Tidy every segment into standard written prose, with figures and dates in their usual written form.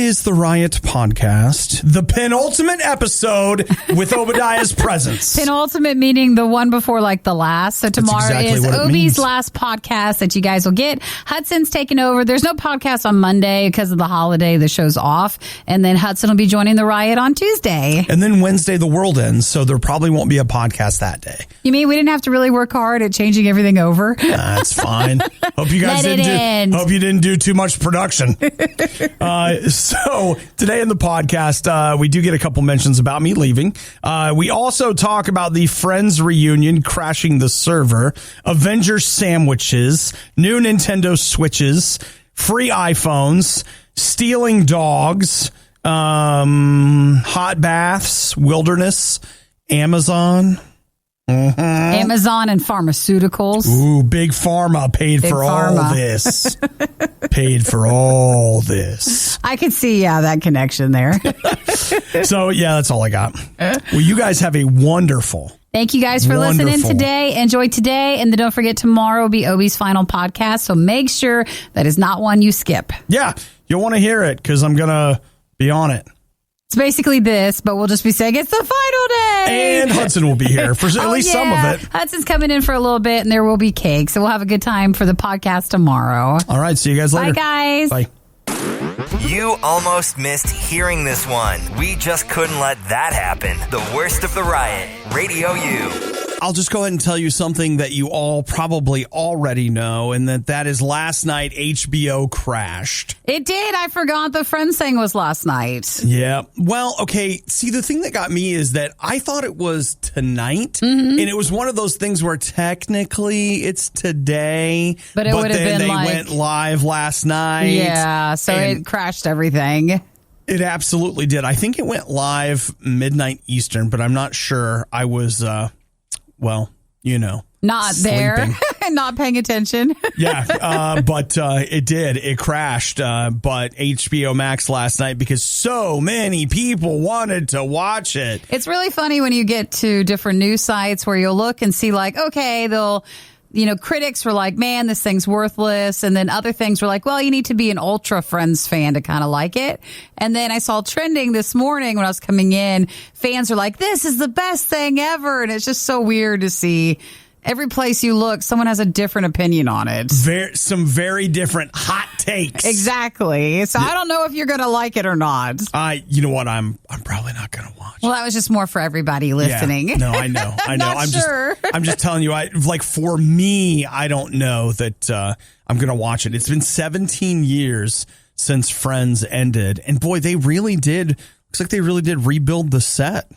is the Riot Podcast, the penultimate episode with Obadiah's presence. Penultimate meaning the one before like the last. So tomorrow is Obi's last podcast that you guys will get. Hudson's taking over. There's no podcast on Monday because of the holiday. The show's off. And then Hudson will be joining the Riot on Tuesday. And then Wednesday, the world ends. So there probably won't be a podcast that day. You mean we didn't have to really work hard at changing everything over? That's fine. Hope you guys hope you didn't do too much production. So today in the podcast, we do get a couple mentions about me leaving. We also talk about the Friends reunion crashing the server, Avengers sandwiches, new Nintendo Switches, free iPhones, stealing dogs, hot baths, wilderness, Amazon. Mm-hmm. Amazon and pharmaceuticals. Ooh, Big Pharma paid for all this. Paid for all this. I could see, that connection there. So, that's all I got. Well, you guys have a wonderful. Thank you guys for listening today. Enjoy today. And then don't forget, tomorrow will be Obi's final podcast. So make sure that is not one you skip. Yeah, you'll want to hear it because I'm going to be on it. It's basically this, but we'll just be saying it's the final day. And Hudson will be here for at least some of it. Hudson's coming in for a little bit, and there will be cake. So we'll have a good time for the podcast tomorrow. All right. See you guys later. Bye, guys. Bye. You almost missed hearing this one. We just couldn't let that happen. The worst of the riot. Radio U. I'll just go ahead and tell you something that you all probably already know, and that is last night HBO crashed. It did. I forgot the Friends thing was last night. Yeah. Well, okay. See, the thing that got me is that I thought it was tonight, and it was one of those things where technically it's today, but it would have been they went live last night. Yeah, so it crashed everything. It absolutely did. I think it went live midnight Eastern, but I'm not sure. I was... not there and not paying attention. But it did. It crashed. But HBO Max last night because so many people wanted to watch it. It's really funny when you get to different news sites where you'll look and see like, okay, critics were like, man, this thing's worthless. And then other things were like, well, you need to be an ultra Friends fan to kind of like it. And then I saw trending this morning when I was coming in, fans are like, this is the best thing ever. And it's just so weird to see every place you look, someone has a different opinion on it. Some very different hot takes. Exactly. So I don't know if you're going to like it or not. You know what? I'm probably not going to watch. Well, that was just more for everybody listening. Yeah. No, I know. I'm just telling you. For me, I don't know that I'm going to watch it. It's been 17 years since Friends ended, and boy, they really did. Looks like they really did rebuild the set.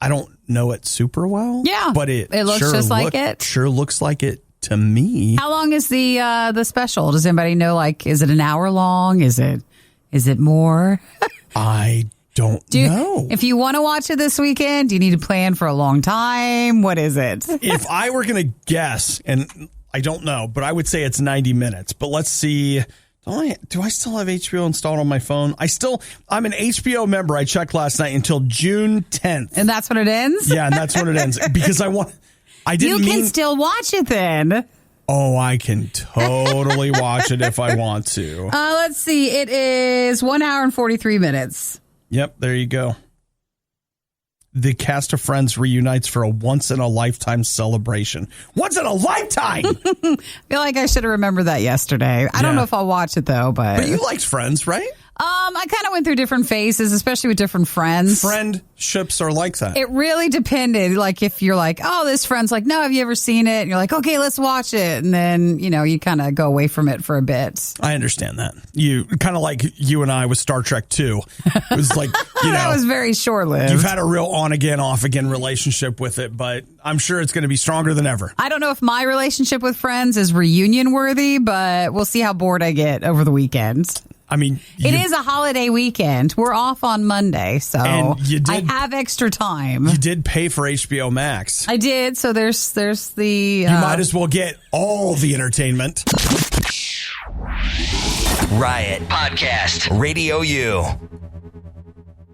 I don't know it super well. Yeah, but it looks sure just like it. Sure looks like it to me. How long is the special? Does anybody know? Is it an hour long? Is it more? I don't know. If you want to watch it this weekend, do you need to plan for a long time? What is it? If I were going to guess, and I don't know, but I would say it's 90 minutes. But let's see. Do I still have HBO installed on my phone? I'm an HBO member. I checked last night until June 10th. And that's when it ends? Yeah, and that's when it ends. Because you can still watch it then. Oh, I can totally watch it if I want to. Let's see. It is 1 hour and 43 minutes. Yep, there you go. The cast of Friends reunites for a once-in-a-lifetime celebration. Once in a lifetime! I feel like I should have remembered that yesterday. I don't know if I'll watch it, though. But you liked Friends, right? I kind of went through different phases, especially with different friends. Friendships are like that. It really depended. Like, if you're like, oh, this friend's like, no, have you ever seen it? And you're like, okay, let's watch it. And then, you kind of go away from it for a bit. I understand that. You kind of like you and I with Star Trek 2. It was like, that was very short-lived. You've had a real on-again, off-again relationship with it, but I'm sure it's going to be stronger than ever. I don't know if my relationship with Friends is reunion-worthy, but we'll see how bored I get over the weekend. I mean, it is a holiday weekend. We're off on Monday, so I have extra time. You did pay for HBO Max. I did, so there's the... You might as well get all the entertainment. Riot Podcast, Radio U.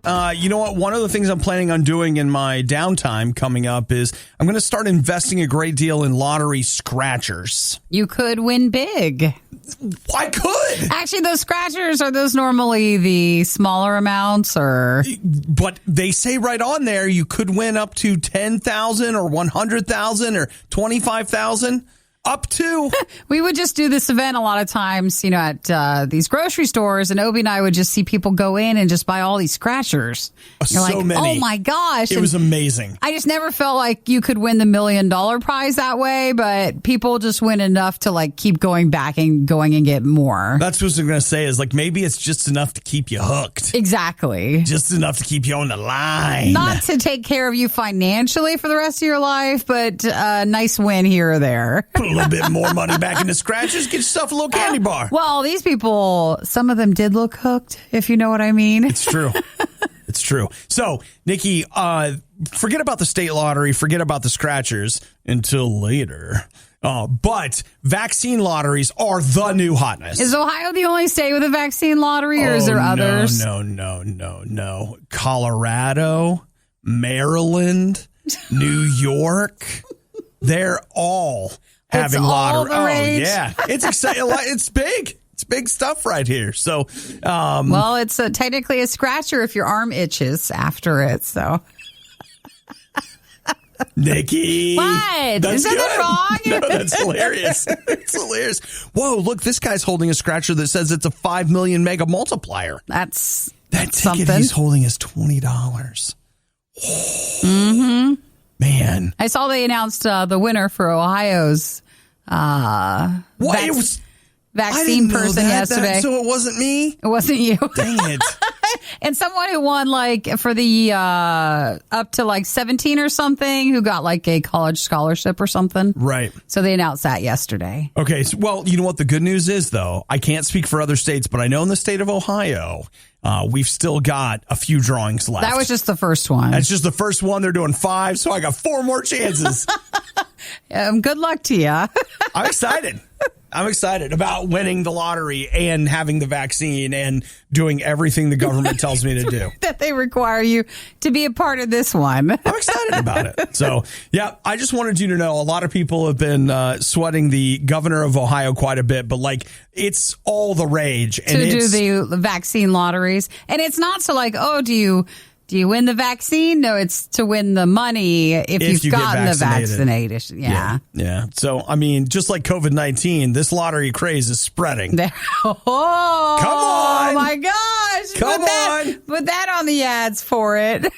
You know what? One of the things I'm planning on doing in my downtime coming up is I'm going to start investing a great deal in lottery scratchers. You could win big. I could. Actually, those scratchers, are those normally the smaller amounts or? But they say right on there you could win up to 10,000 or 100,000 or 25,000. Up to. We would just do this event a lot of times, at these grocery stores, and Obi and I would just see people go in and just buy all these scratchers. You're so like, many. oh my gosh. It was amazing. I just never felt like you could win the $1 million prize that way, but people just win enough to keep going back and going and get more. That's what I'm going to say is maybe it's just enough to keep you hooked. Exactly. Just enough to keep you on the line. Not to take care of you financially for the rest of your life, but a nice win here or there. Put a little bit more money back in the scratchers. Get yourself a little candy bar. Well, these people, some of them did look hooked, if you know what I mean. It's true. It's true. So, Nikki, forget about the state lottery. Forget about the scratchers until later. But vaccine lotteries are the new hotness. Is Ohio the only state with a vaccine lottery, or is there others? No. Colorado, Maryland, New York, they're all having lottery. Oh, yeah. It's exciting. It's big. It's big stuff right here. So, well, it's technically a scratcher if your arm itches after it. So, Nikki, what? Is that wrong? No, that's hilarious. It's hilarious. Whoa, look, this guy's holding a scratcher that says it's a 5 million mega multiplier. That ticket something he's holding is $20. Mm-hmm. Man, I saw they announced the winner for Ohio's vaccine person yesterday. So it wasn't me? It wasn't you. Dang it. And someone who won for the up to 17 or something, who got a college scholarship or something. Right. So they announced that yesterday. Okay. So, well, you know what the good news is, though? I can't speak for other states, but I know in the state of Ohio, we've still got a few drawings left. That was just the first one. That's just the first one. They're doing 5, so I got 4 more chances. Good luck to you. I'm excited. I'm excited about winning the lottery and having the vaccine and doing everything the government tells me to do. That they require you to be a part of this one. I'm excited about it. So, yeah, I just wanted you to know a lot of people have been sweating the governor of Ohio quite a bit, but it's all the rage. And to do the vaccine lotteries. And it's not so do you win the vaccine? No, it's to win the money if you've gotten the vaccination. Yeah. So, I mean, just like COVID-19, this lottery craze is spreading. Come on. Oh, my gosh. Put that on the ads for it.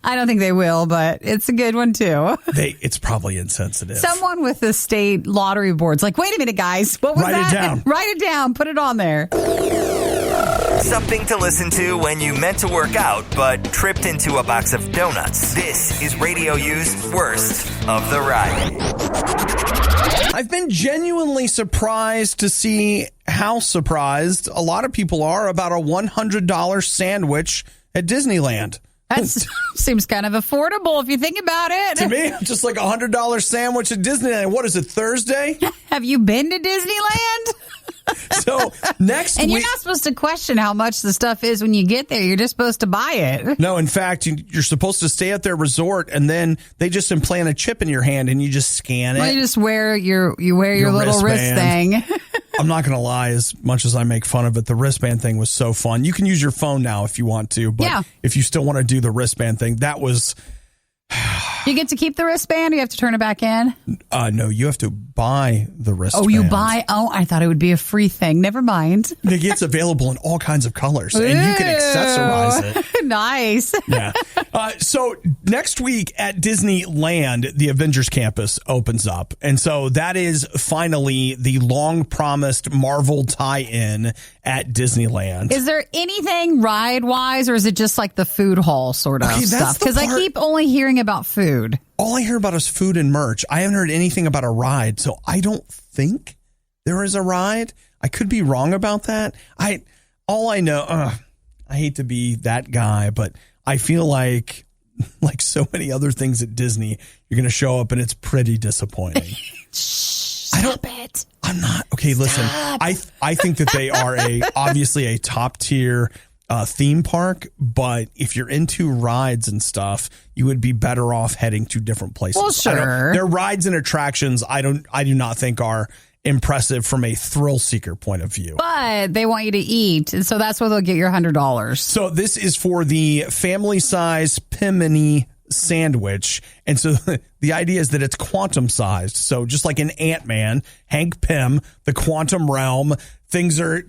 I don't think they will, but it's a good one, too. It's probably insensitive. Someone with the state lottery board's like, wait a minute, guys. What was that? Write it down. Write it down. Put it on there. Something to listen to when you meant to work out but tripped into a box of donuts. This is RadioU's Worst of the Riot. I've been genuinely surprised to see how surprised a lot of people are about a $100 sandwich at Disneyland. That seems kind of affordable if you think about it. To me, just like a $100 sandwich at Disneyland. What is it, Thursday? Have you been to Disneyland? So next week. And you're not supposed to question how much the stuff is when you get there. You're just supposed to buy it. No, in fact, you're supposed to stay at their resort, and then they just implant a chip in your hand, and you just scan it. Well, you just wear your little wrist thing. I'm not going to lie, as much as I make fun of it, the wristband thing was so fun. You can use your phone now if you want to, but if you still want to do the wristband thing, that was... You get to keep the wristband or you have to turn it back in? No, you have to buy the wristband. Oh, you buy? Oh, I thought it would be a free thing. Never mind. It's available in all kinds of colors, and you can accessorize it. Nice. Yeah. So next week at Disneyland, the Avengers Campus opens up. And so that is finally the long-promised Marvel tie-in at Disneyland. Is there anything ride-wise, or is it just like the food hall sort of stuff? Because I keep only hearing about food. All I hear about is food and merch. I haven't heard anything about a ride, so I don't think there is a ride. I could be wrong about that. All I know, I hate to be that guy, but I feel like so many other things at Disney, you're going to show up and it's pretty disappointing. Stop it. I'm not. Okay, listen. I think that they are obviously a top tier theme park, but if you're into rides and stuff, you would be better off heading to different places. Well, sure. Their rides and attractions, I do not think are impressive from a thrill seeker point of view. But they want you to eat, and so that's where they'll get your $100. So this is for the family size Pimini sandwich. And so the idea is that it's quantum sized. So just like in Ant-Man, Hank Pym, the quantum realm, things are,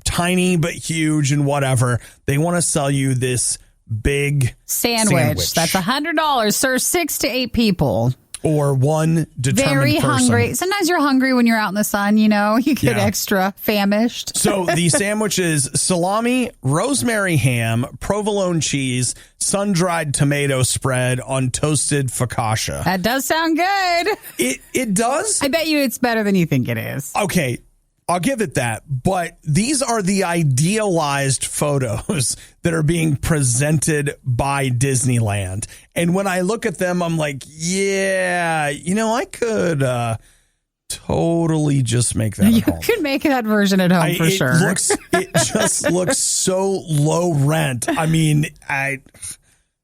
tiny but huge and whatever. They want to sell you this big sandwich. That's $100. Serves 6 to 8 people. Or one determined Very person. hungry. Sometimes you're hungry when you're out in the sun, you get extra famished. So the sandwich is salami, rosemary ham, provolone cheese, sun-dried tomato spread on toasted focaccia. That does sound good. It does? I bet you it's better than you think it is. Okay, I'll give it that. But these are the idealized photos that are being presented by Disneyland. And when I look at them, I'm like, yeah, I could totally just make that at home. You could make that version at home for sure. It just looks so low rent. I mean,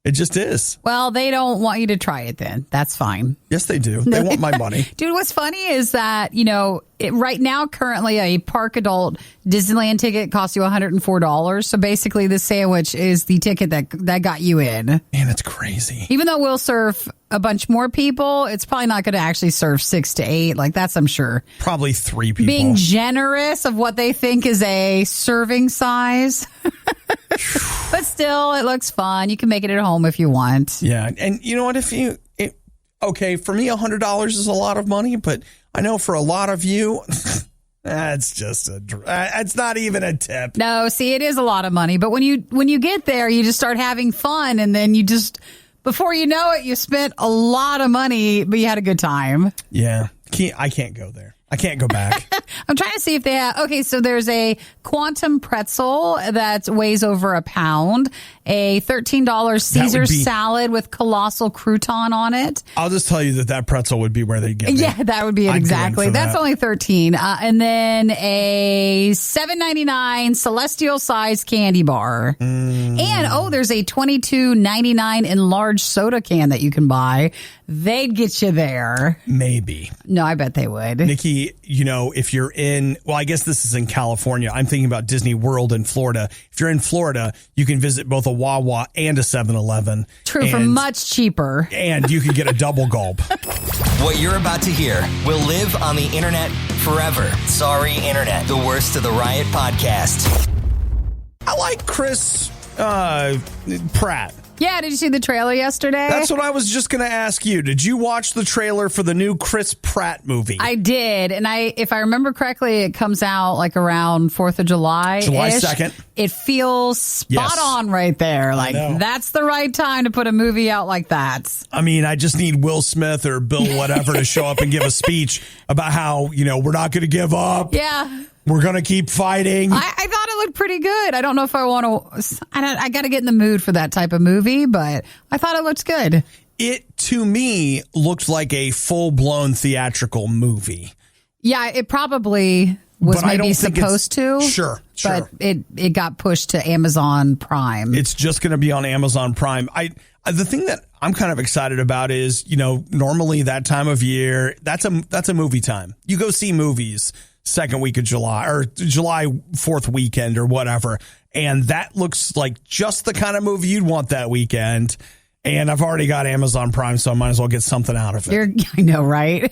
it just is. Well, they don't want you to try it then. That's fine. Yes, they do. They want my money. Dude, what's funny is that, right now, currently, a park adult Disneyland ticket costs you $104. So basically, this sandwich is the ticket that got you in. Man, it's crazy. Even though we'll serve a bunch more people, it's probably not going to actually serve 6 to 8. Like, that's, I'm sure. Probably 3 people. Being generous of what they think is a serving size. But still, it looks fun. You can make it at home if you want. Yeah. And you know what? Okay, for me, $100 is a lot of money, but I know for a lot of you, that's just it's not even a tip. No, see, it is a lot of money. But when you get there, you just start having fun. And then before you know it, you spent a lot of money, but you had a good time. Yeah. I can't go there. I can't go back. I'm trying to see if they have. Okay, so there's a quantum pretzel that weighs over a pound, a $13 Caesar salad with colossal crouton on it. I'll just tell you that pretzel would be where they get me. Yeah, that would be it exactly. That's only $13. And then a $7.99 celestial size candy bar. And there's a $22.99 enlarged soda can that you can buy. They'd get you there. Maybe. No, I bet they would. Nikki, if you're I guess this is in California. I'm thinking about Disney World in Florida. If you're in Florida, you can visit both a Wawa and a 7-Eleven. True, for much cheaper. And you can get a double gulp. What you're about to hear will live on the internet forever. Sorry, Internet. The worst of the Riot podcast. I like Chris Pratt. Yeah, did you see the trailer yesterday? That's what I was just going to ask you. Did you watch the trailer for the new Chris Pratt movie? I did. And if I remember correctly, it comes out like around 4th of July. July 2nd. It feels spot on right there. Like, that's the right time to put a movie out like that. I mean, I just need Will Smith or Bill whatever to show up and give a speech about how, we're not going to give up. Yeah. We're going to keep fighting. I thought it looked pretty good. I don't know if I want to. I got to get in the mood for that type of movie, but I thought it looked good. It, to me, looked like a full-blown theatrical movie. Yeah, it probably was maybe supposed to. Sure. But it got pushed to Amazon Prime. It's just going to be on Amazon Prime. The thing that I'm kind of excited about is, normally that time of year, that's a movie time. You go see movies second week of July or July 4th weekend or whatever. And that looks like just the kind of movie you'd want that weekend. And I've already got Amazon Prime, so I might as well get something out of it. I know, right?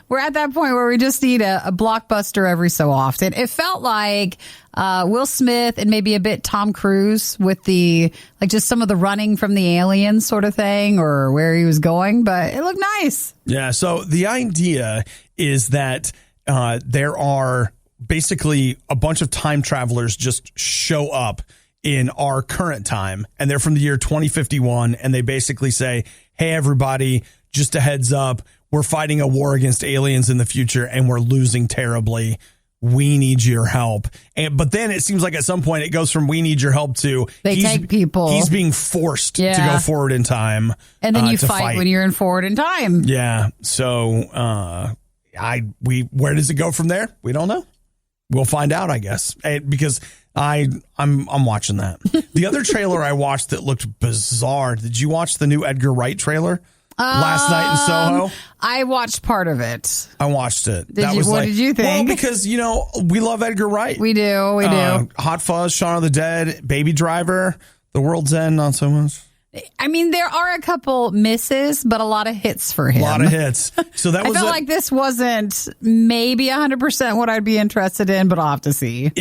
We're at that point where we just need a blockbuster every so often. It felt like Will Smith and maybe a bit Tom Cruise with just some of the running from the aliens sort of thing or where he was going, but it looked nice. Yeah. So the idea is that there are basically a bunch of time travelers just show up in our current time, and they're from the year 2051, and they basically say, hey, everybody, just a heads up, we're fighting a war against aliens in the future, and we're losing terribly. We need your help. But then it seems like at some point it goes from we need your help to they take people. He's being forced to go forward in time. And then you fight when you're in forward in time. Yeah. So where does it go from there? We don't know. We'll find out, I guess, because I'm watching that. The other trailer I watched that looked bizarre. Did you watch the new Edgar Wright trailer last night in Soho? I watched part of it. I watched it. What did you think? Well, because, we love Edgar Wright. We do. Hot Fuzz, Shaun of the Dead, Baby Driver, The World's End, not so much. I mean, there are a couple misses, but a lot of hits for him. A lot of hits. So that was I felt like this wasn't maybe 100% what I'd be interested in, but I'll have to see.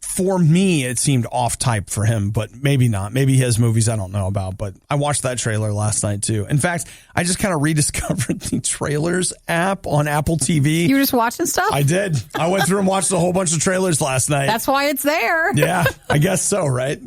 For me, it seemed off type for him, but maybe not. Maybe he has movies I don't know about, but I watched that trailer last night too. In fact, I just kind of rediscovered the trailers app on Apple TV. You were just watching stuff? I did. I went through and watched a whole bunch of trailers last night. That's why it's there. Yeah, I guess so, right?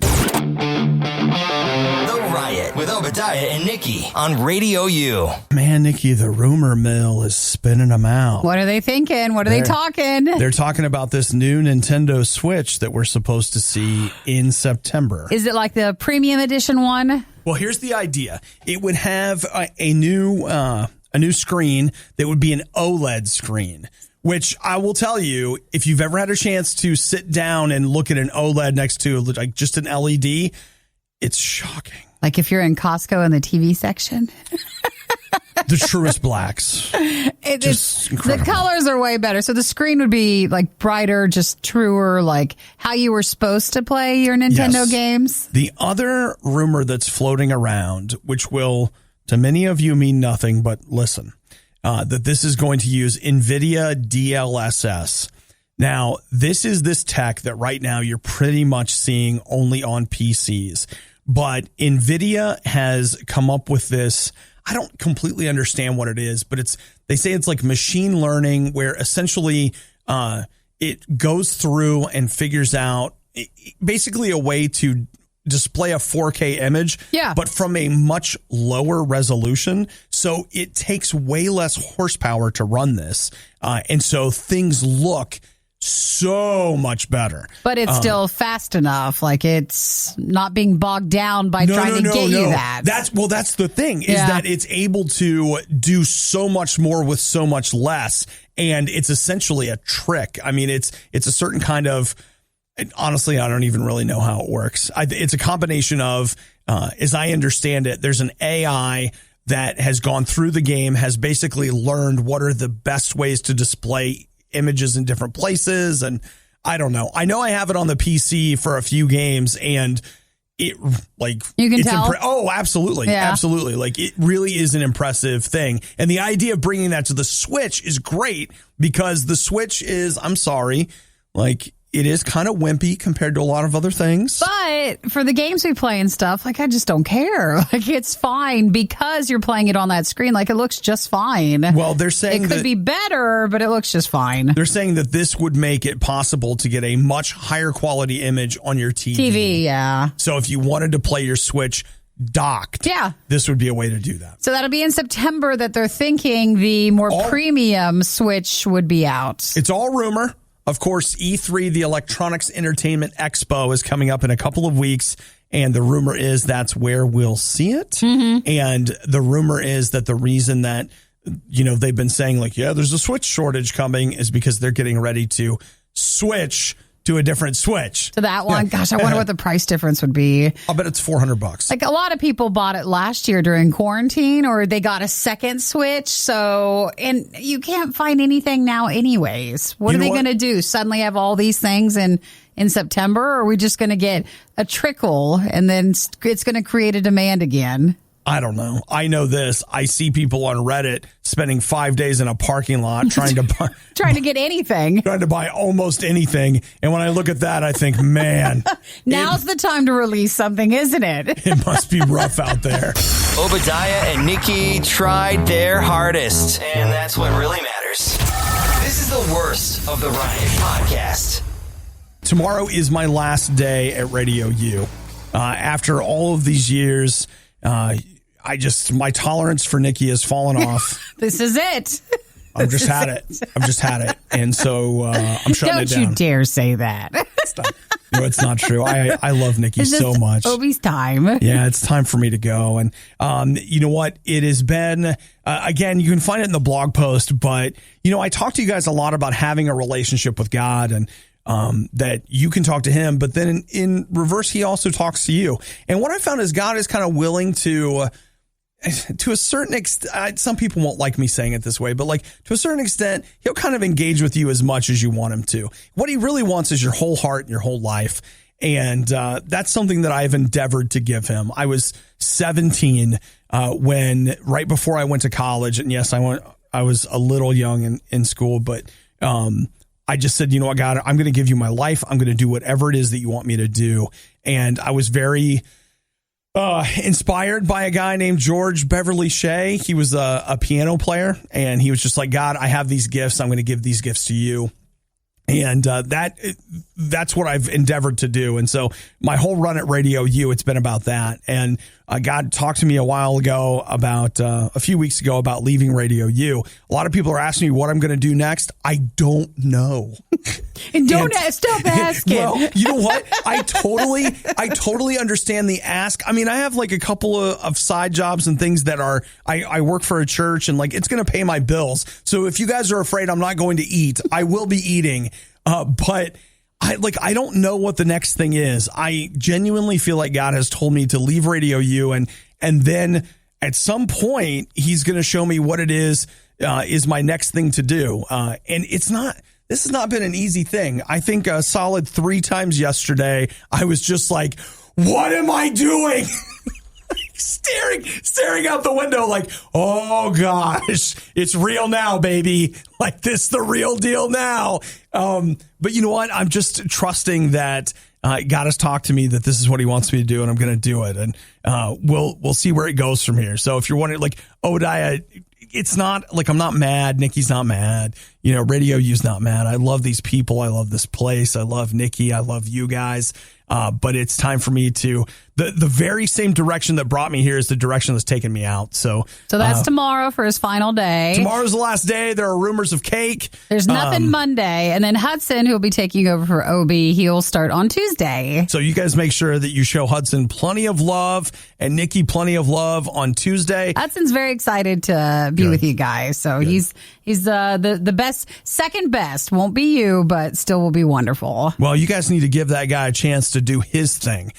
The Riot with Obadiah and Nikki on RadioU. Man, Nikki, the rumor mill is spinning them out. What are they thinking? What are they talking? They're talking about this new Nintendo Switch that we're supposed to see in September. Is it like the premium edition one? Well, here's the idea. It would have a new screen that would be an OLED screen, which I will tell you, if you've ever had a chance to sit down and look at an OLED next to like just an LED, it's shocking. Like if you're in Costco in the TV section? The truest blacks. Just incredible. The colors are way better. So the screen would be like brighter, just truer, like how you were supposed to play your Nintendo games. The other rumor that's floating around, which will to many of you mean nothing, but listen, that this is going to use NVIDIA DLSS. Now, this is this tech that right now you're pretty much seeing only on PCs. But NVIDIA has come up with this. I don't completely understand what it is, but they say it's like machine learning where essentially it goes through and figures out basically a way to display a 4K image, but from a much lower resolution. So it takes way less horsepower to run this. And so things look so much better. But it's still fast enough. Like it's not being bogged down by trying to get you that. That's the thing is that it's able to do so much more with so much less. And it's essentially a trick. I mean, it's a certain kind of, honestly, I don't even really know how it works. It's a combination of, as I understand it, there's an AI that has gone through the game, has basically learned what are the best ways to display images in different places. And I don't know. I know I have it on the PC for a few games and it like you can tell. Oh, absolutely. Yeah. Absolutely. Like it really is an impressive thing. And the idea of bringing that to the Switch is great because the Switch is, I'm sorry, like it is kind of wimpy compared to a lot of other things. But for the games we play and stuff, like I just don't care. Like it's fine because you're playing it on that screen. Like it looks just fine. Well, they're saying it could be better, but it looks just fine. They're saying that this would make it possible to get a much higher quality image on your TV. Yeah. So if you wanted to play your Switch docked, this would be a way to do that. So that'll be in September that they're thinking the more premium Switch would be out. It's all rumor. Of course, E3, the Electronics Entertainment Expo, is coming up in a couple of weeks, and the rumor is that's where we'll see it. Mm-hmm. And the rumor is that the reason that, they've been saying like, there's a Switch shortage coming is because they're getting ready to switch to a different Switch. To that one? Gosh, I wonder what the price difference would be. I'll bet it's $400. Like a lot of people bought it last year during quarantine or they got a second Switch. So, and you can't find anything now anyways. What are they going to do? Suddenly have all these things in September? Or are we just going to get a trickle and then it's going to create a demand again? I don't know. I know this. I see people on Reddit spending 5 days in a parking lot trying to get anything. Trying to buy almost anything. And when I look at that, I think, man. Now's the time to release something, isn't it? It must be rough out there. Obadiah and Nikki tried their hardest. And that's what really matters. This is the worst of the Riot podcast. Tomorrow is my last day at RadioU. After all of these years, my tolerance for Nikki has fallen off. This is it. I've just had it. And so I'm shutting it down. Don't you dare say that. No, it's not true. I love Nikki so much. Obi's time. Yeah, it's time for me to go. And you know what? It has been, again, you can find it in the blog post, but, I talk to you guys a lot about having a relationship with God and that you can talk to him, but then in reverse, he also talks to you. And what I found is God is kind of willing to a certain extent, some people won't like me saying it this way, but like to a certain extent, he'll kind of engage with you as much as you want him to. What he really wants is your whole heart and your whole life. And that's something that I've endeavored to give him. I was 17 when right before I went to college. And yes, I was a little young in school, but I just said, you know what, God, I'm going to give you my life. I'm going to do whatever it is that you want me to do. And I was very inspired by a guy named George Beverly Shea. He was a piano player, and he was just like, God, I have these gifts. I'm going to give these gifts to you. And that's what I've endeavored to do. And so my whole run at RadioU, it's been about that. And God talked to me a few weeks ago about leaving RadioU. A lot of people are asking me what I'm going to do next. I don't know. And stop asking. Well, you know what? I totally understand the ask. I mean, I have like a couple of side jobs and things that I work for a church, and like it's going to pay my bills. So if you guys are afraid I'm not going to eat, I will be eating. But I don't know what the next thing is. I genuinely feel like God has told me to leave RadioU, and then at some point he's going to show me what it is my next thing to do. And this has not been an easy thing. I think a solid 3 times yesterday, I was just like, what am I doing? Staring out the window like, oh gosh, it's real now, baby. Like, this the real deal now. But you know what? I'm just trusting that God has talked to me that this is what he wants me to do, and I'm going to do it. And we'll see where it goes from here. So if you're wondering, like, Obadiah, it's not like I'm not mad. Nikki's not mad. You know, RadioU's not mad. I love these people. I love this place. I love Nikki. I love you guys. But it's time for me to the very same direction that brought me here is the direction that's taken me out. So that's tomorrow for his final day. Tomorrow's the last day. There are rumors of cake. There's nothing Monday. And then Hudson, who will be taking over for Obi, he'll start on Tuesday. So you guys make sure that you show Hudson plenty of love and Nikki plenty of love on Tuesday. Hudson's very excited to be with you guys. So he's the best, second best. Won't be you, but still will be wonderful. Well, you guys need to give that guy a chance to do his thing.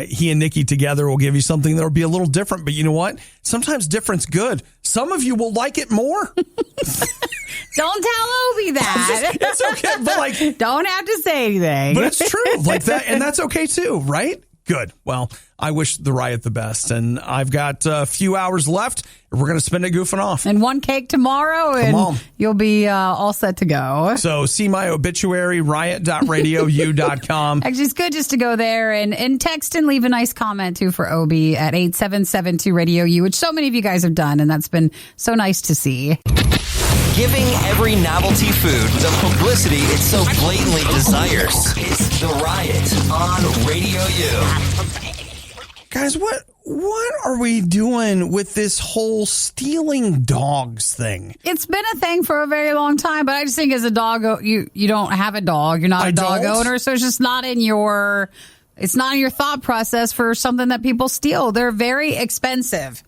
He and Nikki together will give you something that will be a little different. But you know what? Sometimes different's good. Some of you will like it more. Don't tell Obi that. It's okay, but like, don't have to say anything. But it's true, like that, and that's okay too, right? Good. Well, I wish the RIOT the best, and I've got a few hours left. We're going to spend it goofing off. And one cake tomorrow, and you'll be all set to go. So see my obituary, riot.radiou.com. Actually, it's good just to go there and text and leave a nice comment, too, for Obi at 877-2-RADIO-U, which so many of you guys have done, and that's been so nice to see. Giving every novelty food the publicity it so blatantly desires. It's The Riot on Radio U. Guys, what are we doing with this whole stealing dogs thing? It's been a thing for a very long time, but I just think as a dog, you don't have a dog. You're not a dog owner, so it's just not in your thought process for something that people steal. They're very expensive.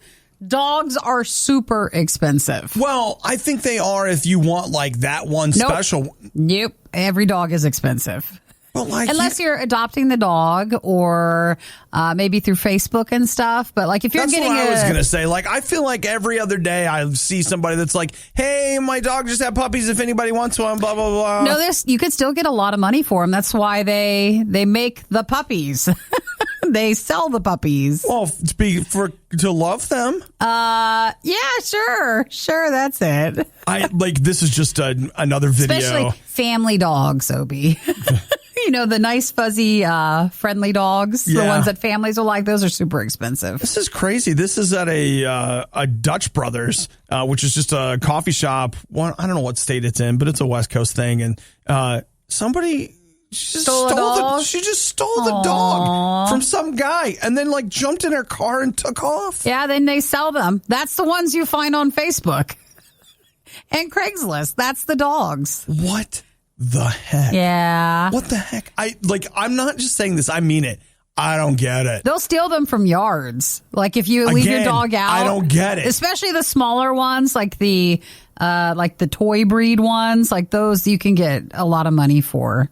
Dogs are super expensive. Well, I think they are if you want like that one special. Yep. Every dog is expensive. Well, like unless you're adopting the dog or maybe through Facebook and stuff. But like if you're getting I was going to say, like, I feel like every other day I see somebody that's like, hey, my dog just had puppies. If anybody wants one, blah, blah, blah. No, you could still get a lot of money for them. That's why they make the puppies. They sell the puppies. Well, to love them. Yeah, sure, that's it. This is just another video. Especially family dogs, Obi. You know, the nice, fuzzy, friendly dogs, the ones that families will like, those are super expensive. This is crazy. This is at a Dutch Brothers, which is just a coffee shop. I don't know what state it's in, but it's a West Coast thing. And somebody... She just stole the dog from some guy and then like jumped in her car and took off. Yeah, then they sell them. That's the ones you find on Facebook and Craigslist. That's the dogs. What the heck? Yeah. What the heck? I'm not just saying this. I mean it. I don't get it. They'll steal them from yards. Like if you leave your dog out. I don't get it. Especially the smaller ones, like the toy breed ones, like those you can get a lot of money for.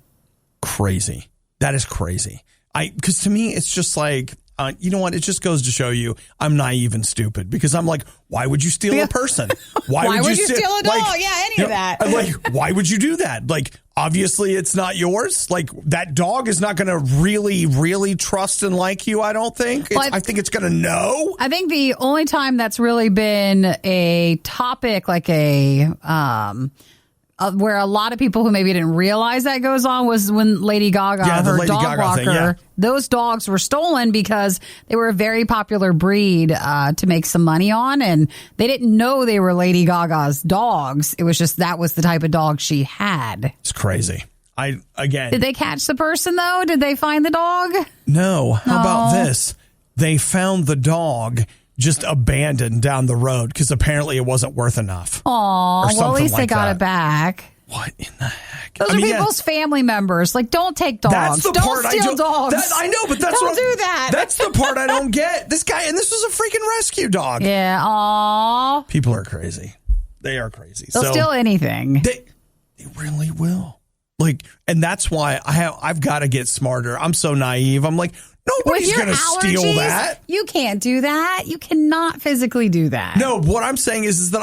crazy. That is crazy. Because to me, it's just like, you know what? It just goes to show you I'm naive and stupid because I'm like, why would you steal a person? Why would you steal a dog? Like, any of that. I'm like, why would you do that? Like, obviously it's not yours. Like, that dog is not going to really, really trust and like you, I don't think. I think it's going to know. I think the only time that's really been a topic, like where a lot of people who maybe didn't realize that goes on was when Lady Gaga, her dog walker, those dogs were stolen because they were a very popular breed to make some money on. And they didn't know they were Lady Gaga's dogs. It was just that was the type of dog she had. It's crazy. Did they catch the person, though? Did they find the dog? No. How about this? They found the dog just abandoned down the road because apparently it wasn't worth enough. Aw, well, at least they got it back. What in the heck? Those are people's family members. Like, don't take dogs. That's the don't part steal dogs. I know, but don't do that. That's the part I don't get. This guy, and this was a freaking rescue dog. Yeah, aw. People are crazy. They are crazy. They'll steal anything. They really will. Like, and that's why I've got to get smarter. I'm so naive. I'm like, nobody's going to steal that. You can't do that. You cannot physically do that. No, what I'm saying is that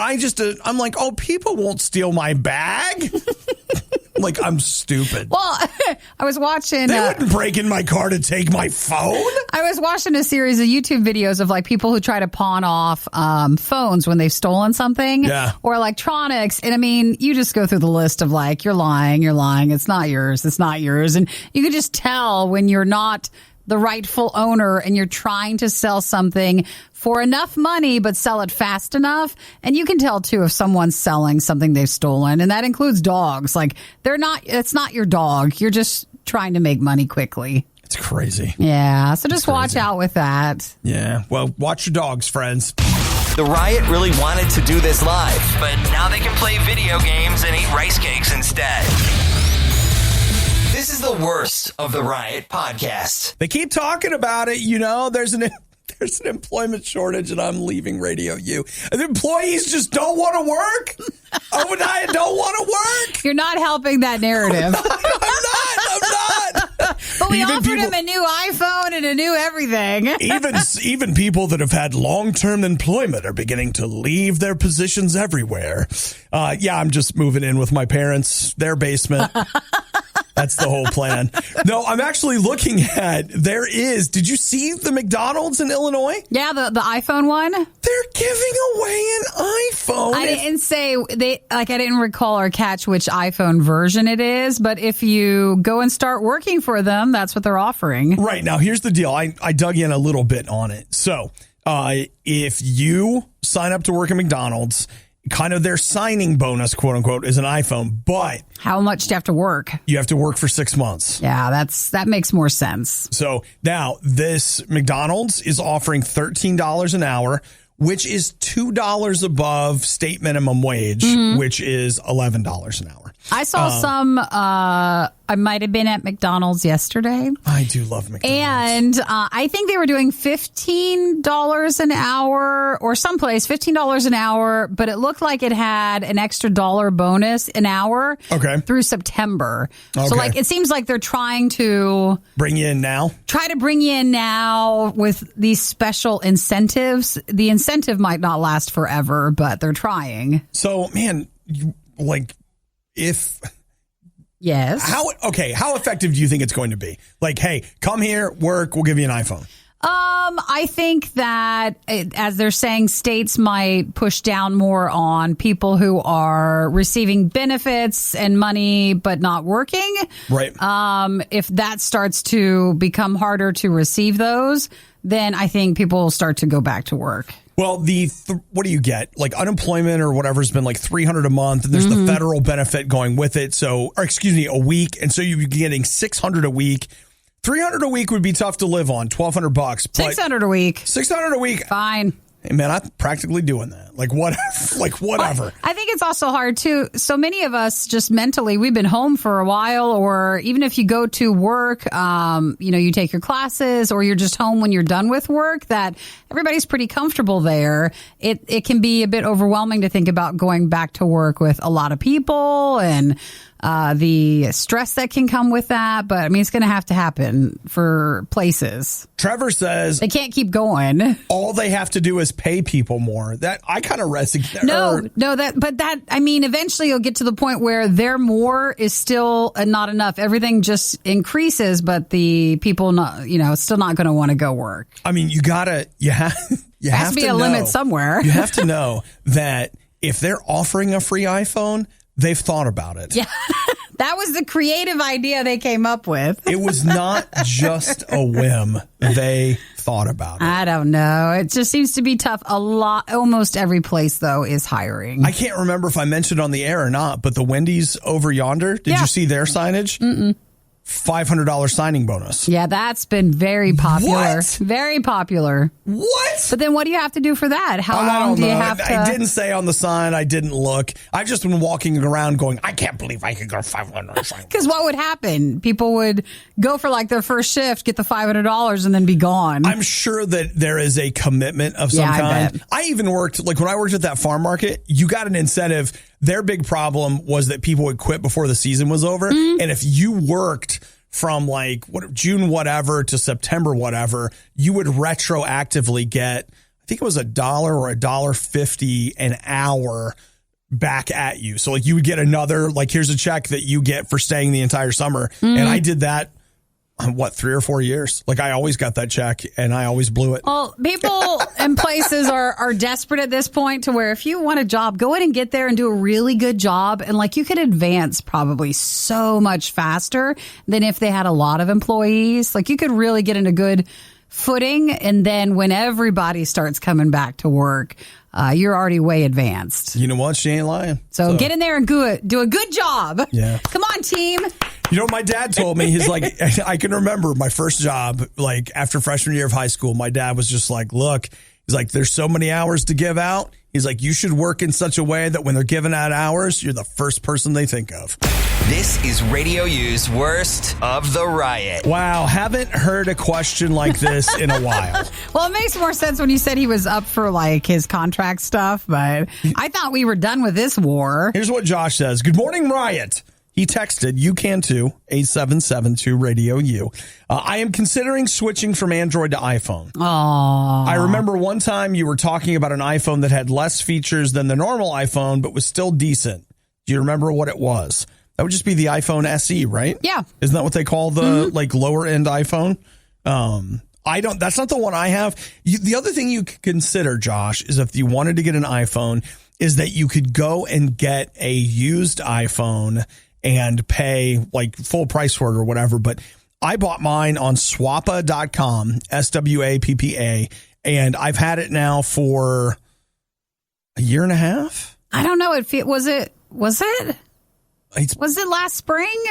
I'm like, oh, people won't steal my bag. Like, I'm stupid. Well, I was watching. They wouldn't break in my car to take my phone. I was watching a series of YouTube videos of like people who try to pawn off phones when they've stolen something or electronics. And I mean, you just go through the list of like, you're lying. It's not yours. And you can just tell when you're not the rightful owner and you're trying to sell something for enough money but sell it fast enough. And you can tell too if someone's selling something they've stolen, and that includes dogs. Like, it's not your dog. You're just trying to make money quickly. It's crazy. Yeah, so just watch out with that. Yeah, well, watch your dogs, friends. The Riot really wanted to do this live, but now they can play video games and eat rice cakes instead. This is the worst of the Riot podcast. They keep talking about it. You know, there's an employment shortage and I'm leaving RadioU. And the employees just don't want to work. I don't want to work. You're not helping that narrative. I'm not. But we offered him a new iPhone and a new everything. Even people that have had long-term employment are beginning to leave their positions everywhere. I'm just moving in with my parents, their basement. That's the whole plan. No, I'm actually looking at, did you see the McDonald's in Illinois? Yeah, the iPhone one. They're giving away an iPhone. I didn't say, I didn't recall or catch which iPhone version it is, but if you go and start working for them, that's what they're offering. Right. Now, here's the deal. I dug in a little bit on it. So, if you sign up to work at McDonald's, kind of their signing bonus, quote unquote, is an iPhone. But how much do you have to work? You have to work for 6 months. Yeah, that makes more sense. So now this McDonald's is offering $13 an hour, which is $2 above state minimum wage, which is $11 an hour. I saw some, I might have been at McDonald's yesterday. I do love McDonald's. And I think they were doing $15 an hour or someplace, $15 an hour, but it looked like it had an extra dollar bonus an hour through September. Okay. So it seems like they're trying to bring you in now. Try to bring you in now with these special incentives. The incentive might not last forever, but they're trying. So, man, Yes. How effective do you think it's going to be? Like, hey, come here, work, we'll give you an iPhone. I think that, as they're saying, states might push down more on people who are receiving benefits and money but not working. Right. If that starts to become harder to receive those, then I think people will start to go back to work. Well, what do you get? Like unemployment or whatever has been like $300 a month, and there's the federal benefit going with it. A week, and so you'd be getting $600 a week. $300 a week would be tough to live on. $1,200. $600 a week. $600 a week. Fine. Hey, man, I'm practically doing that. Like, whatever. Well, I think it's also hard, too. So many of us just mentally, we've been home for a while, or even if you go to work, you take your classes, or you're just home when you're done with work, that everybody's pretty comfortable there. It can be a bit overwhelming to think about going back to work with a lot of people and the stress that can come with that. But I mean, it's going to have to happen for places. Trevor says they can't keep going. All they have to do is pay people more. That I kind of resonate. I mean, eventually you'll get to the point where their more is still not enough. Everything just increases, but the people, still not going to want to go work. I mean, you have to be a limit somewhere. You have to know that if they're offering a free iPhone, they've thought about it. Yeah. That was the creative idea they came up with. It was not just a whim. They thought about it. I don't know. It just seems to be tough. Almost every place, though, is hiring. I can't remember if I mentioned on the air or not, but the Wendy's over yonder, did you see their signage? Mm-mm. $500 signing bonus. Yeah, that's been very popular. What? Very popular. What? But then what do you have to do for that? How long do you have to... I didn't say on the sign. I didn't look. I've just been walking around going, I can't believe I could go $500. Because what would happen? People would go for like their first shift, get the $500 and then be gone. I'm sure that there is a commitment of some kind. I even worked, like when I worked at that farm market, you got an incentive. Their big problem was that people would quit before the season was over. Mm-hmm. And if you worked from like June whatever to September whatever, you would retroactively get, I think it was $1 or $1.50 an hour back at you. So like you would get another, like here's a check that you get for staying the entire summer. Mm-hmm. And I did that. 3 or 4 years? Like I always got that check and I always blew it. Well, people and places are desperate at this point to where if you want a job, go in and get there and do a really good job. And like you could advance probably so much faster than if they had a lot of employees. Like you could really get in a good footing. And then when everybody starts coming back to work, you're already way advanced. You know what? She ain't lying. So get in there and do a good job. Yeah. Come on, team. You know, my dad told me, he's like, I can remember my first job, like after freshman year of high school, my dad was just like, look, he's like, there's so many hours to give out. He's like, you should work in such a way that when they're giving out hours, you're the first person they think of. This is RadioU's Worst of the Riot. Wow, haven't heard a question like this in a while. Well, it makes more sense when you said he was up for like his contract stuff, but I thought we were done with this war. Here's what Josh says. Good morning, Riot. He texted, you can too, 8772 RadioU. I am considering switching from Android to iPhone. Aww. I remember one time you were talking about an iPhone that had less features than the normal iPhone, but was still decent. Do you remember what it was? That would just be the iPhone SE, right? Yeah. Isn't that what they call the like lower end iPhone? That's not the one I have. The other thing you could consider, Josh, is if you wanted to get an iPhone, is that you could go and get a used iPhone and pay like full price for it or whatever. But I bought mine on swappa.com, SWAPPA, and I've had it now for a year and a half. I don't know. Was it last spring?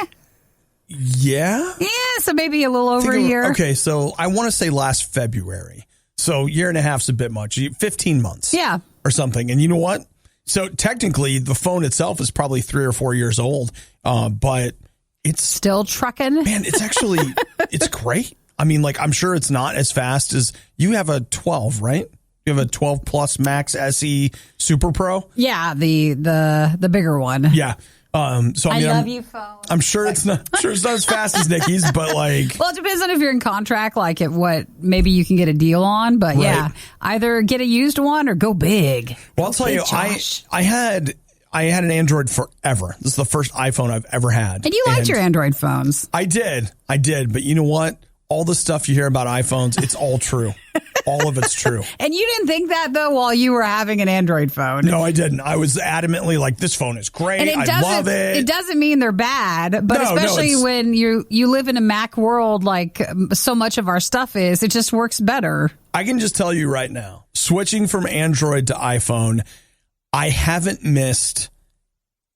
Yeah. Yeah, so maybe a little over a year. Okay, so I want to say last February. So year and a half's a bit much. 15 months. Yeah. Or something. And you know what? So technically, the phone itself is probably 3 or 4 years old, but it's still trucking. Man, it's actually it's great. I mean, like I'm sure it's not as fast as you have a 12, right? You have a 12 Plus Max SE Super Pro. Yeah, the bigger one. Yeah. So I mean, love you, phone. I'm sure it's not as fast as Nikki's, but like. Well, it depends on if you're in contract, like at what maybe you can get a deal on. But yeah, either get a used one or go big. Well, I'll tell you, Josh. I had an Android forever. This is the first iPhone I've ever had. And you liked your Android phones. I did. But you know what? All the stuff you hear about iPhones, it's all true. All of it's true. And you didn't think that, though, while you were having an Android phone? No, I didn't. I was adamantly like, this phone is great. And I love it. It doesn't mean they're bad, but especially when you live in a Mac world like so much of our stuff is, it just works better. I can just tell you right now, switching from Android to iPhone, I haven't missed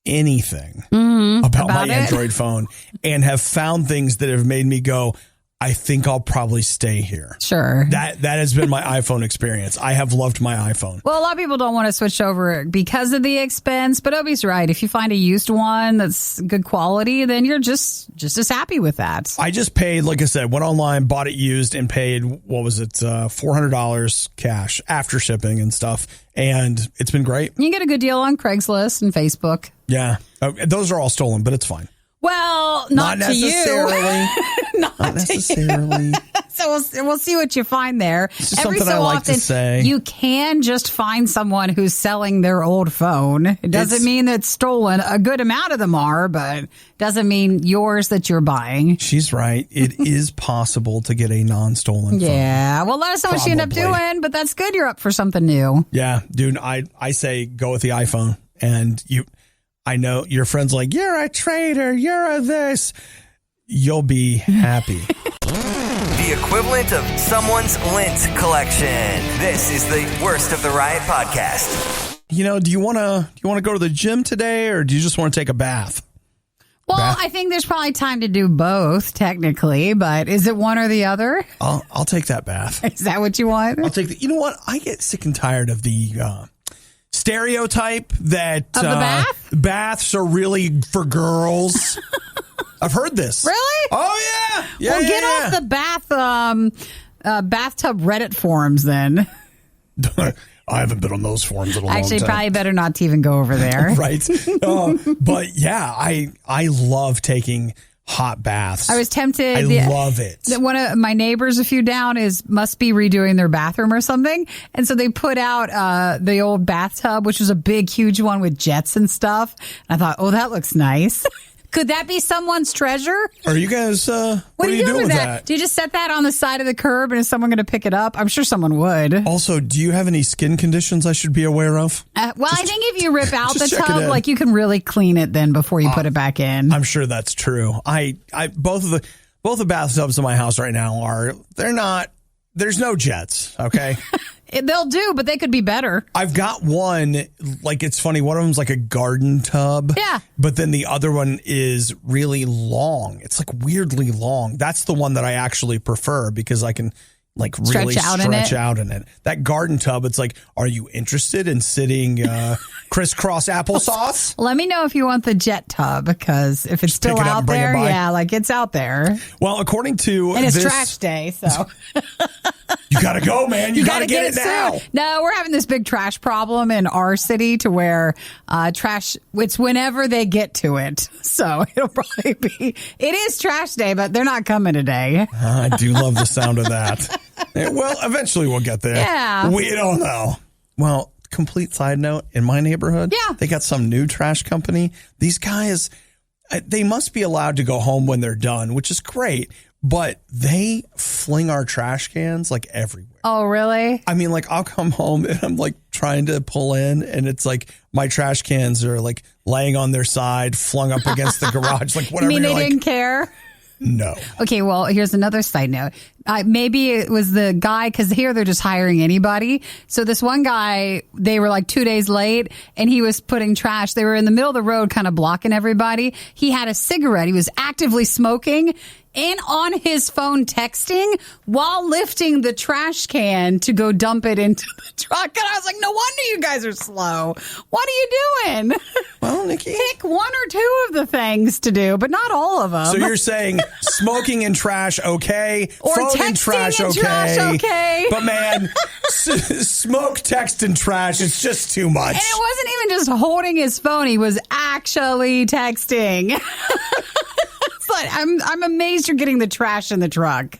anything about my Android phone and have found things that have made me go, I think I'll probably stay here. Sure. That has been my iPhone experience. I have loved my iPhone. Well, a lot of people don't want to switch over because of the expense, but Obi's right. If you find a used one that's good quality, then you're just as happy with that. I just paid, like I said, went online, bought it used, and paid, what was it, $400 cash after shipping and stuff. And it's been great. You get a good deal on Craigslist and Facebook. Yeah. Those are all stolen, but it's fine. Well, not to necessarily. you. Not necessarily. So we'll see what you find there. It's every so I like often, to say. You can just find someone who's selling their old phone. It doesn't mean that it's stolen. A good amount of them are, but doesn't mean yours that you're buying. She's right. It is possible to get a non-stolen phone. Yeah. Well, let us know what you end up doing, but that's good. You're up for something new. Yeah. Dude, I say go with the iPhone. And I know your friend's like, you're a traitor, you're a this. You'll be happy. The equivalent of someone's lint collection. This is the worst of the Riot podcast. Do you want to go to the gym today, or do you just want to take a bath? Well, I think there's probably time to do both, technically, but is it one or the other? I'll take that bath. Is that what you want? I'll take you know what? I get sick and tired of the stereotype that of the bath? Baths are really for girls. I've heard this. Really? Oh, yeah. Well, get off the bathtub Reddit forums then. I haven't been on those forums in a long time. Actually, probably better not to even go over there. Right. But yeah, I love taking hot baths. I was tempted. I love it. One of my neighbors a few down must be redoing their bathroom or something. And so they put out the old bathtub, which was a big, huge one with jets and stuff. And I thought, oh, that looks nice. Could that be someone's treasure? Are you guys, what are you doing with that? Do you just set that on the side of the curb and is someone going to pick it up? I'm sure someone would. Also, do you have any skin conditions I should be aware of? I think if you rip out the tub, like you can really clean it then before you put it back in. I'm sure that's true. Both the bathtubs in my house right now there's no jets, okay? They'll do, but they could be better. I've got one, like, it's funny. One of them's like a garden tub. Yeah. But then the other one is really long. It's like weirdly long. That's the one that I actually prefer because I can like really stretch out in it. That garden tub, it's like, are you interested in sitting crisscross applesauce? Let me know if you want the jet tub because if it's still out there, it's out there. Well, according to and it's trash day, so you gotta go, man. You gotta get it now. Soon. No, we're having this big trash problem in our city to where trash. It's whenever they get to it, so it'll probably be. It is trash day, but they're not coming today. I do love the sound of that. Well, eventually we'll get there. Yeah. We don't know. Well, complete side note, in my neighborhood, they got some new trash company. These guys, they must be allowed to go home when they're done, which is great. But they fling our trash cans like everywhere. Oh, really? I mean, like I'll come home and I'm like trying to pull in and it's like my trash cans are like laying on their side, flung up against the garage, like whatever. You mean they didn't care? No. Okay, well, here's another side note. Maybe it was the guy, because here they're just hiring anybody. So this one guy, they were like 2 days late, and he was putting trash. They were in the middle of the road kind of blocking everybody. He had a cigarette. He was actively smoking and on his phone texting while lifting the trash can to go dump it into the truck. And I was like, no wonder you guys are slow. What are you doing? Well, Nikki, pick one or two of the things to do, but not all of them. So you're saying smoking and trash, okay. Or phone texting and trash, okay. But man, smoke, text, and trash, it's just too much. And it wasn't even just holding his phone. He was actually texting. But I'm amazed you're getting the trash in the truck.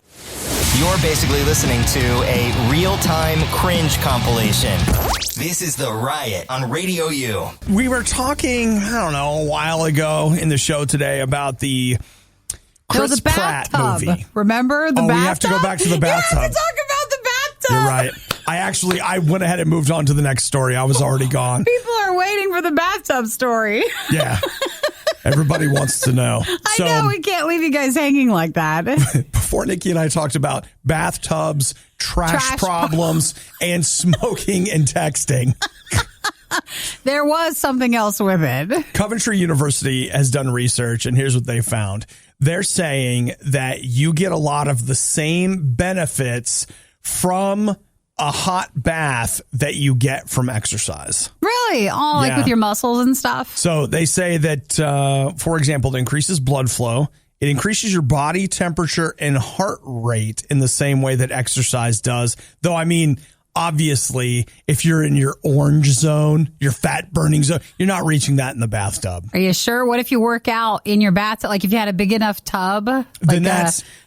You're basically listening to a real-time cringe compilation. This is The Riot on RadioU. We were talking, I don't know, a while ago in the show today about the Chris Pratt movie. Remember the bathtub? We have to go back to the bathtub. We have to talk about the bathtub. You're right. I went ahead and moved on to the next story. I was already gone. People are waiting for the bathtub story. Yeah. Everybody wants to know. I know, we can't leave you guys hanging like that. Before Nikki and I talked about bathtubs, trash problems, and smoking and texting. There was something else with it. Coventry University has done research, and here's what they found. They're saying that you get a lot of the same benefits from a hot bath that you get from exercise. Really? Oh, like with your muscles and stuff? So they say that, for example, it increases blood flow. It increases your body temperature and heart rate in the same way that exercise does. Though, I mean, obviously, if you're in your orange zone, your fat burning zone, you're not reaching that in the bathtub. Are you sure? What if you work out in your bathtub? Like if you had a big enough tub, like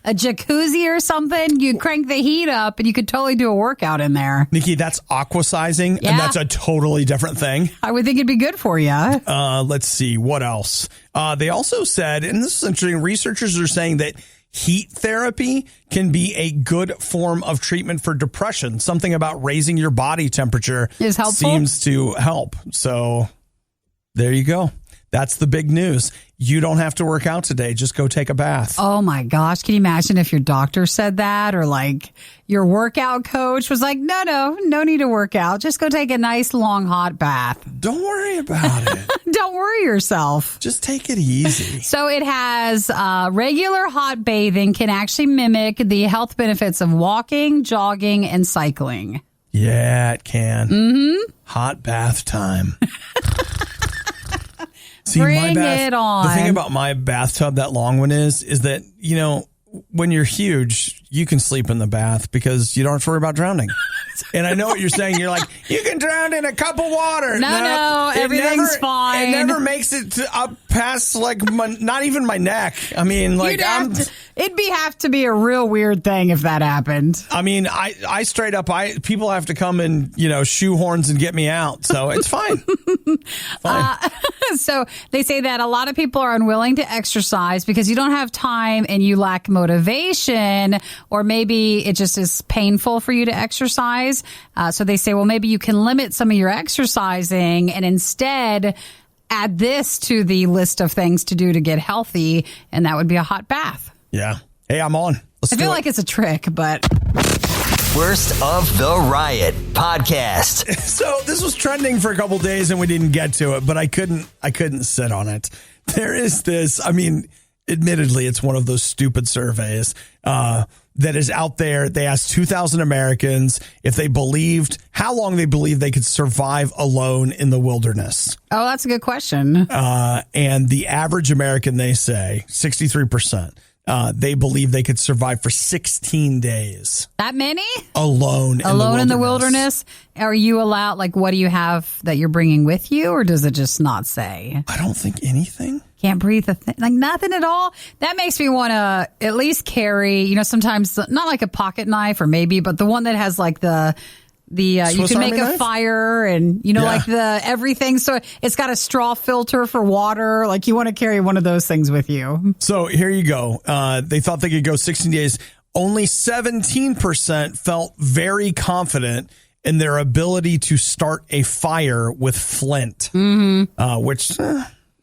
a jacuzzi or something, you crank the heat up and you could totally do a workout in there. Nikki, that's aquasizing, and that's a totally different thing. I would think it'd be good for you. Let's see. What else? They also said, and this is interesting, researchers are saying that heat therapy can be a good form of treatment for depression. Something about raising your body temperature is helpful. Seems to help. So there you go. That's the big news. You don't have to work out today. Just go take a bath. Oh my gosh. Can you imagine if your doctor said that, or like your workout coach was like, no need to work out. Just go take a nice long hot bath. Don't worry about it. Don't worry yourself. Just take it easy. So it has regular hot bathing can actually mimic the health benefits of walking, jogging, and cycling. Yeah, it can. Mm-hmm. Hot bath time. See, Bring it on. The thing about my bathtub, that long one is that, you know, when you're huge, you can sleep in the bath because you don't have to worry about drowning. And I know what you're saying. You're like, you can drown in a cup of water. No, everything's fine. It never makes it up past like not even my neck. I mean, like it'd have to be a real weird thing if that happened. I mean, I straight up, people have to come and, you know, shoehorns and get me out. So it's fine. So they say that a lot of people are unwilling to exercise because you don't have time and you lack motivation, or maybe it just is painful for you to exercise. So they say, well, maybe you can limit some of your exercising and instead add this to the list of things to do to get healthy, and that would be a hot bath. Yeah. Hey, I'm on. I feel like it's a trick, but... Worst of the Riot podcast. So this was trending for a couple days and we didn't get to it, but I couldn't sit on it. There is this, I mean, admittedly, it's one of those stupid surveys that is out there. They asked 2,000 Americans if they believed, how long they believed they could survive alone in the wilderness. Oh, that's a good question. And the average American, they say, 63%. They believe they could survive for 16 days. That many? Alone in the wilderness? Are you allowed, like, what do you have that you're bringing with you, or does it just not say? I don't think anything. Can't breathe like nothing at all? That makes me want to at least carry, you know, sometimes not like a pocket knife or maybe, but the one that has like the you can make a fire and, you know, like the everything. So it's got a straw filter for water. Like you want to carry one of those things with you. So here you go. They thought they could go 16 days. Only 17% felt very confident in their ability to start a fire with flint, which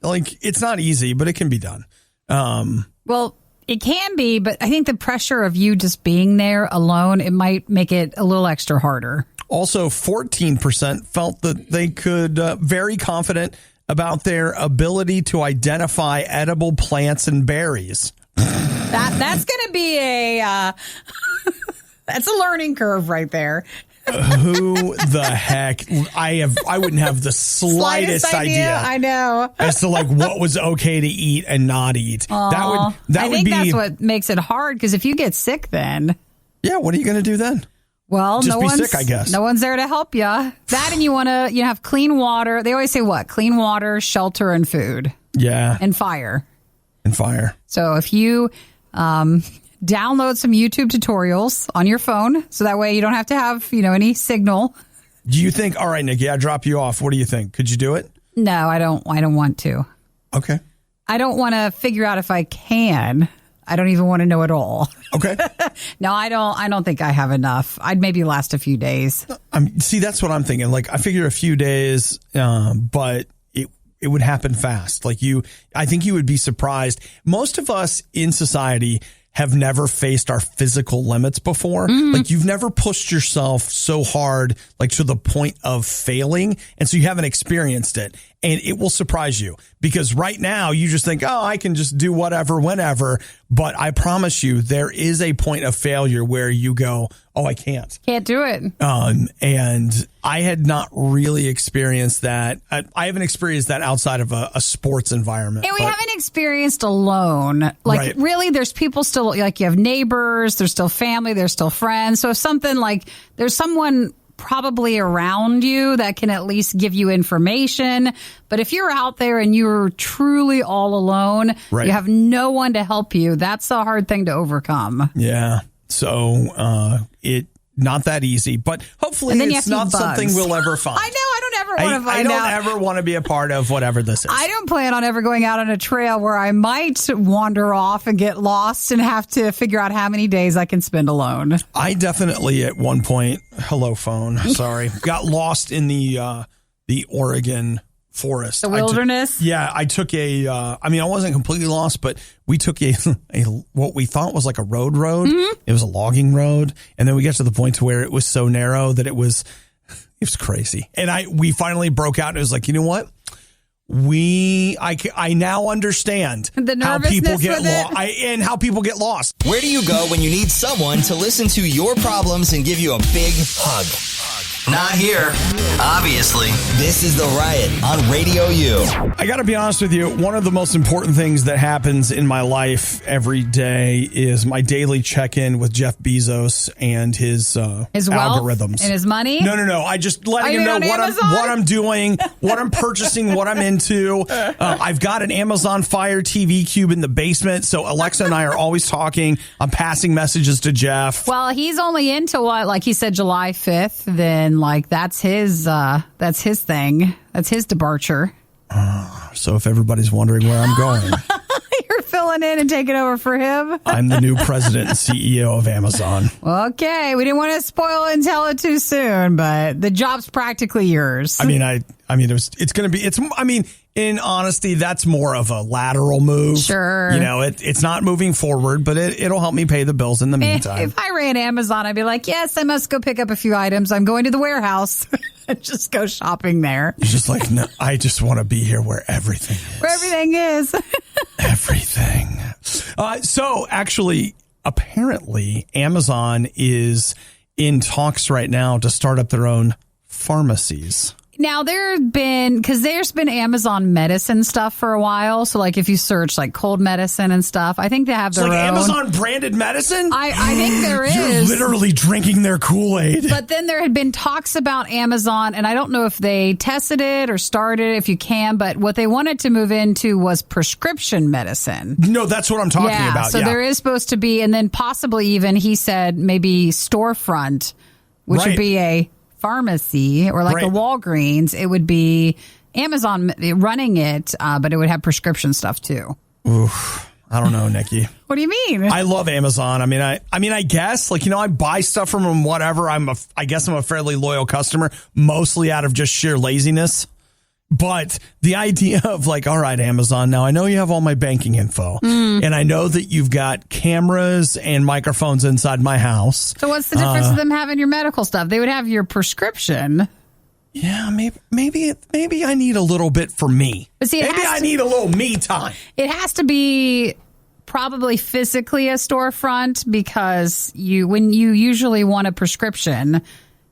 like it's not easy, but it can be done. Well, it can be, but I think the pressure of you just being there alone, it might make it a little extra harder. Also, 14% felt that they could very confident about their ability to identify edible plants and berries. That's going to be that's a learning curve right there. Who the heck? I wouldn't have the slightest idea. I know. As to like what was okay to eat and not eat. I think that's what makes it hard, because if you get sick, then what are you going to do then? Well, just be sick, I guess. No one's there to help you. That, and you want to have clean water. They always say what? Clean water, shelter, and food. Yeah. And fire. So if you download some YouTube tutorials on your phone, so that way you don't have to have, any signal. Do you think, all right, Nikki, I drop you off. What do you think? Could you do it? No, I don't want to. Okay. I don't want to figure out if I can. I don't even want to know at all. Okay. No, I don't think I have enough. I'd maybe last a few days. See, that's what I'm thinking. Like, I figure a few days, but it would happen fast. Like I think you would be surprised. Most of us in society have never faced our physical limits before. Mm-hmm. Like you've never pushed yourself so hard, like to the point of failing. And so you haven't experienced it, and it will surprise you, because right now you just think, oh, I can just do whatever, whenever. But I promise you, there is a point of failure where you go, oh, I can't do it. And I had not really experienced that. I haven't experienced that outside of a sports environment. And we haven't experienced alone. Like, right. Really, there's people still, like you have neighbors, there's still family, there's still friends. So if something like there's someone probably around you that can at least give you information. But if you're out there and you're truly all alone, you have no one to help you, that's a hard thing to overcome. Yeah. So not that easy, but hopefully it's not something we'll ever find. I know. I don't ever want to find out. I don't ever want to be a part of whatever this is. I don't plan on ever going out on a trail where I might wander off and get lost and have to figure out how many days I can spend alone. I definitely at one point, hello phone, sorry, got lost in the Oregon forest. The wilderness? I took I wasn't completely lost, but we took a what we thought was like a road. Mm-hmm. It was a logging road. And then we got to the point to where it was so narrow that it was crazy. And we finally broke out and it was like, you know what? I now understand how people get lost and how people get lost. Where do you go when you need someone to listen to your problems and give you a big hug? Not here, obviously. This is The Riot on RadioU. I got to be honest with you. One of the most important things that happens in my life every day is my daily check-in with Jeff Bezos and his algorithms. And his money? No. I just letting him know what I'm doing, what I'm purchasing, what I'm into. I've got an Amazon Fire TV cube in the basement, so Alexa and I are always talking. I'm passing messages to Jeff. Well, he's only into like he said, July 5th. Then that's his thing. That's his departure. So if everybody's wondering where I'm going, you're filling in and taking over for him. I'm the new president and CEO of Amazon. Okay, we didn't want to spoil it and tell it too soon, but the job's practically yours. In honesty, that's more of a lateral move. Sure. It's not moving forward, but it'll help me pay the bills in the meantime. If I ran Amazon, I'd be like, yes, I must go pick up a few items. I'm going to the warehouse. Just go shopping there. You're just like, no, I just want to be here where everything is. Where everything is. Everything. So actually, apparently, Amazon is in talks right now to start up their own pharmacies. Now, there's been Amazon medicine stuff for a while. So, like, if you search, like, cold medicine and stuff, I think they have their own. Amazon branded medicine? I think there is. You're literally drinking their Kool-Aid. But then there had been talks about Amazon, and I don't know if they tested it or started, if you can, but what they wanted to move into was prescription medicine. No, that's what I'm talking about. So there is supposed to be, and then possibly even, he said, maybe storefront, which would be a pharmacy or like a Walgreens. It would be Amazon running it, but it would have prescription stuff too. Oof, I don't know, Nikki. What do you mean? I love Amazon. I guess I buy stuff from them, whatever. I guess I'm a fairly loyal customer, mostly out of just sheer laziness. But the idea of all right, Amazon, now I know you have all my banking info and I know that you've got cameras and microphones inside my house. So what's the difference of them having your medical stuff? They would have your prescription. Yeah, maybe I need a little bit for me. But see, I need a little me time. It has to be probably physically a storefront because when you usually want a prescription,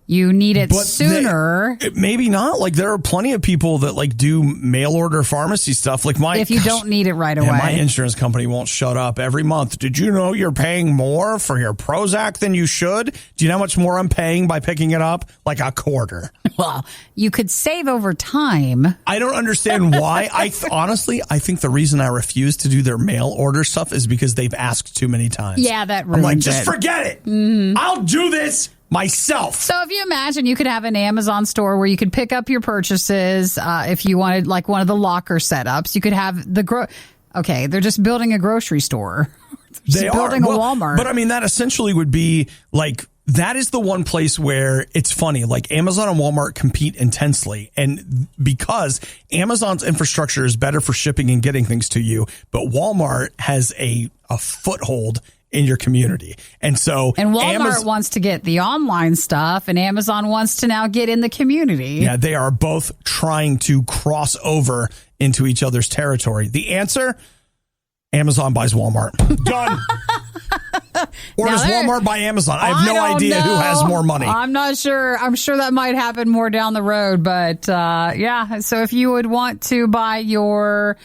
you need it sooner. Maybe not. There are plenty of people that do mail order pharmacy stuff. If you don't need it right away. My insurance company won't shut up every month. Did you know you're paying more for your Prozac than you should? Do you know how much more I'm paying by picking it up? Like a quarter. Well, you could save over time. I don't understand why. Honestly, I think the reason I refuse to do their mail order stuff is because they've asked too many times. Yeah, that ruins I'm just forget it. Mm-hmm. I'll do this myself. So if you imagine you could have an Amazon store where you could pick up your purchases if you wanted one of the locker setups. You could have they're just building a grocery store. They're building a Walmart. But that essentially would be that is the one place where it's funny. Amazon and Walmart compete intensely. And because Amazon's infrastructure is better for shipping and getting things to you, but Walmart has a foothold in your community. And Walmart wants to get the online stuff and Amazon wants to now get in the community. Yeah, they are both trying to cross over into each other's territory. The answer, Amazon buys Walmart. Done. Or does Walmart buy Amazon? I have no idea who has more money. I'm not sure. I'm sure that might happen more down the road. But so if you would want to buy your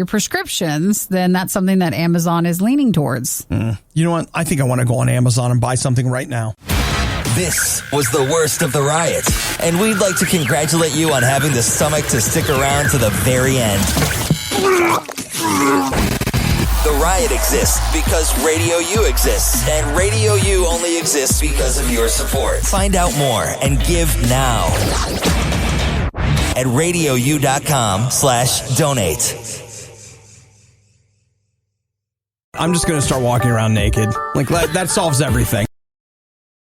prescriptions, then that's something that Amazon is leaning towards. You know what? I think I want to go on Amazon and buy something right now. This was the worst of the riot, and we'd like to congratulate you on having the stomach to stick around to the very end. The riot exists because Radio U exists, and Radio U only exists because of your support. Find out more and give now at RadioU.com/donate. I'm just going to start walking around naked. Like, that solves everything.